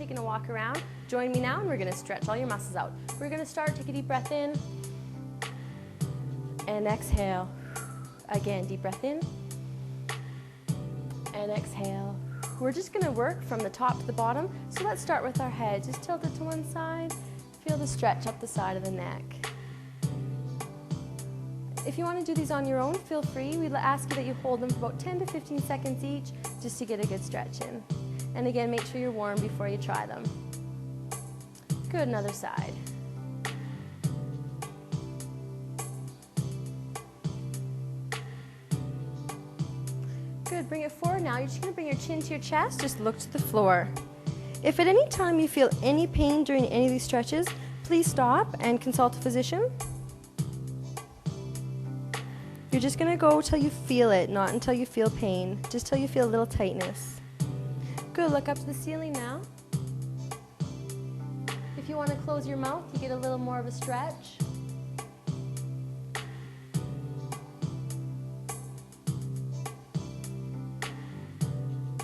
taking a walk around, join me now and we're going to stretch all your muscles out. We're going to start, take a deep breath in and exhale. Again, deep breath in and exhale. We're just going to work from the top to the bottom, so let's start with our head. Just tilt it to one side, feel the stretch up the side of the neck. If you want to do these on your own, feel free. We ask you that you hold them for about 10 to 15 seconds each, just to get a good stretch in. And again, make sure you're warm before you try them. Good, another side. Good, bring it forward now. You're just going to bring your chin to your chest, just look to the floor. If at any time you feel any pain during any of these stretches, please stop and consult a physician. You're just going to go till you feel it, not until you feel pain, just till you feel a little tightness. Good, look up to the ceiling now. If you want to close your mouth, you get a little more of a stretch.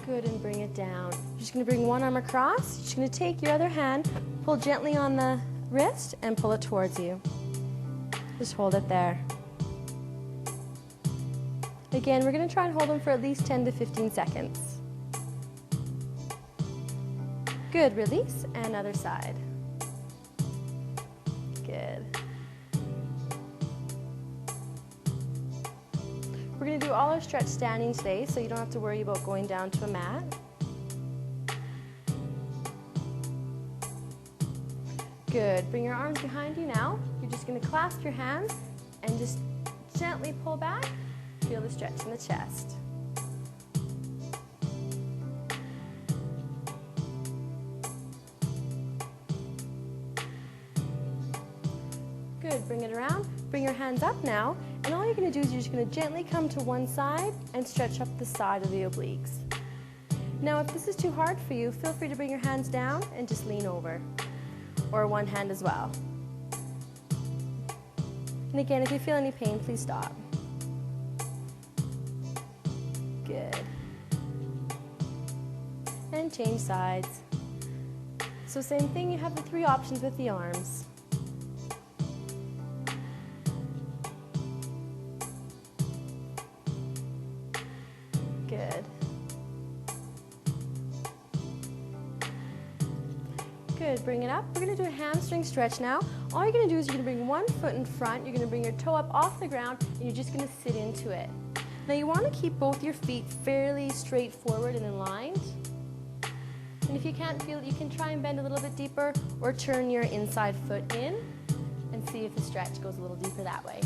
Good, and bring it down. You're just going to bring one arm across. You're just going to take your other hand, pull gently on the wrist, and pull it towards you. Just hold it there. Again, we're going to try and hold them for at least 10 to 15 seconds. Good, release, and other side. Good. We're going to do all our stretch standing today, so you don't have to worry about going down to a mat. Good, bring your arms behind you now. You're just going to clasp your hands and just gently pull back. Feel the stretch in the chest. Good, bring it around. Bring your hands up now, and all you're going to do is you're just going to gently come to one side and stretch up the side of the obliques. Now, if this is too hard for you, feel free to bring your hands down and just lean over, or one hand as well. And again, if you feel any pain, please stop. Good. And change sides. So same thing, you have the three options with the arms. Good. Good, bring it up. We're going to do a hamstring stretch now. All you're going to do is you're going to bring one foot in front, you're going to bring your toe up off the ground, and you're just going to sit into it. Now you want to keep both your feet fairly straight forward and aligned. And if you can't feel it, you can try and bend a little bit deeper or turn your inside foot in and see if the stretch goes a little deeper that way.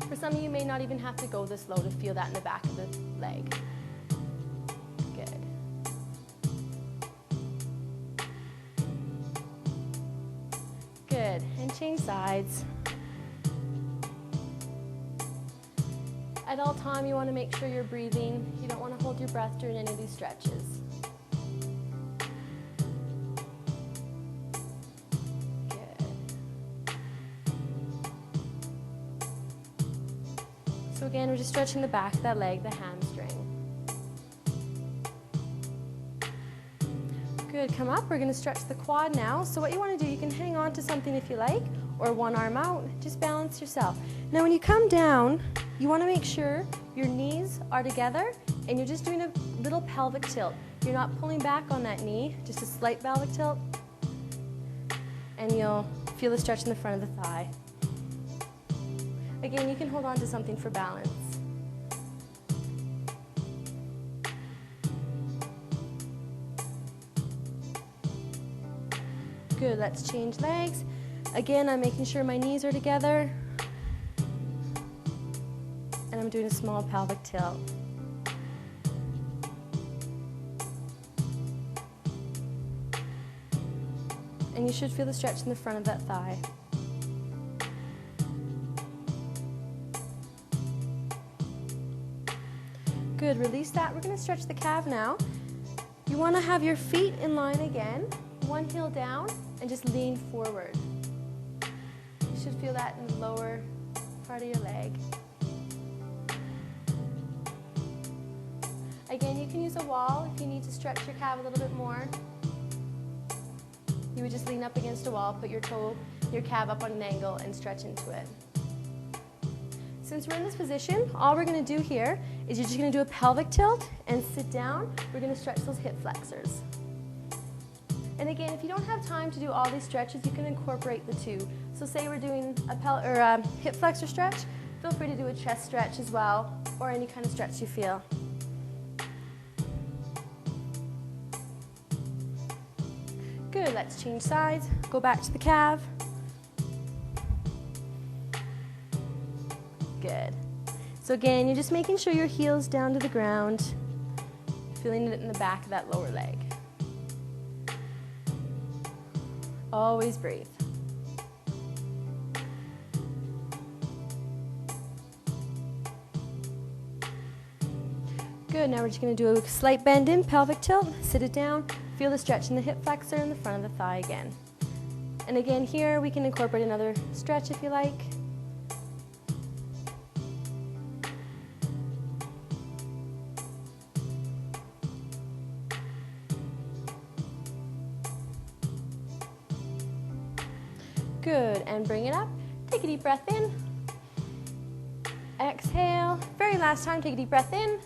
For some of you may not even have to go this low to feel that in the back of the leg. Good. Good, and change sides. At all time, you want to make sure you're breathing. You don't want to hold your breath during any of these stretches. Good. So again, we're just stretching the back of that leg, the hamstring. Good, come up. We're going to stretch the quad now. So what you want to do, you can hang on to something if you like, or one arm out. Just balance yourself. Now when you come down, you want to make sure your knees are together and you're just doing a little pelvic tilt. You're not pulling back on that knee, just a slight pelvic tilt, and you'll feel the stretch in the front of the thigh. Again, you can hold on to something for balance. Good, let's change legs. Again, I'm making sure my knees are together. And I'm doing a small pelvic tilt. And you should feel the stretch in the front of that thigh. Good, release that. We're going to stretch the calf now. You want to have your feet in line again, one heel down, and just lean forward. You should feel that in the lower part of your leg. Again, you can use a wall if you need to stretch your calf a little bit more. You would just lean up against a wall, put your calf up on an angle and stretch into it. Since we're in this position, all we're going to do here is you're just going to do a pelvic tilt and sit down. We're going to stretch those hip flexors. And again, if you don't have time to do all these stretches, you can incorporate the two. So say we're doing a hip flexor stretch, feel free to do a chest stretch as well, or any kind of stretch you feel. Good, let's change sides. Go back to the calf. Good. So again, you're just making sure your heel's down to the ground, feeling it in the back of that lower leg. Always breathe. Good, now we're just going to do a slight bend in, pelvic tilt, sit it down, feel the stretch in the hip flexor and the front of the thigh again. And again here, we can incorporate another stretch if you like. Good, and bring it up. Take a deep breath in. Exhale. Very last time, take a deep breath in.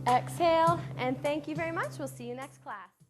Exhale, and thank you very much. We'll see you next class.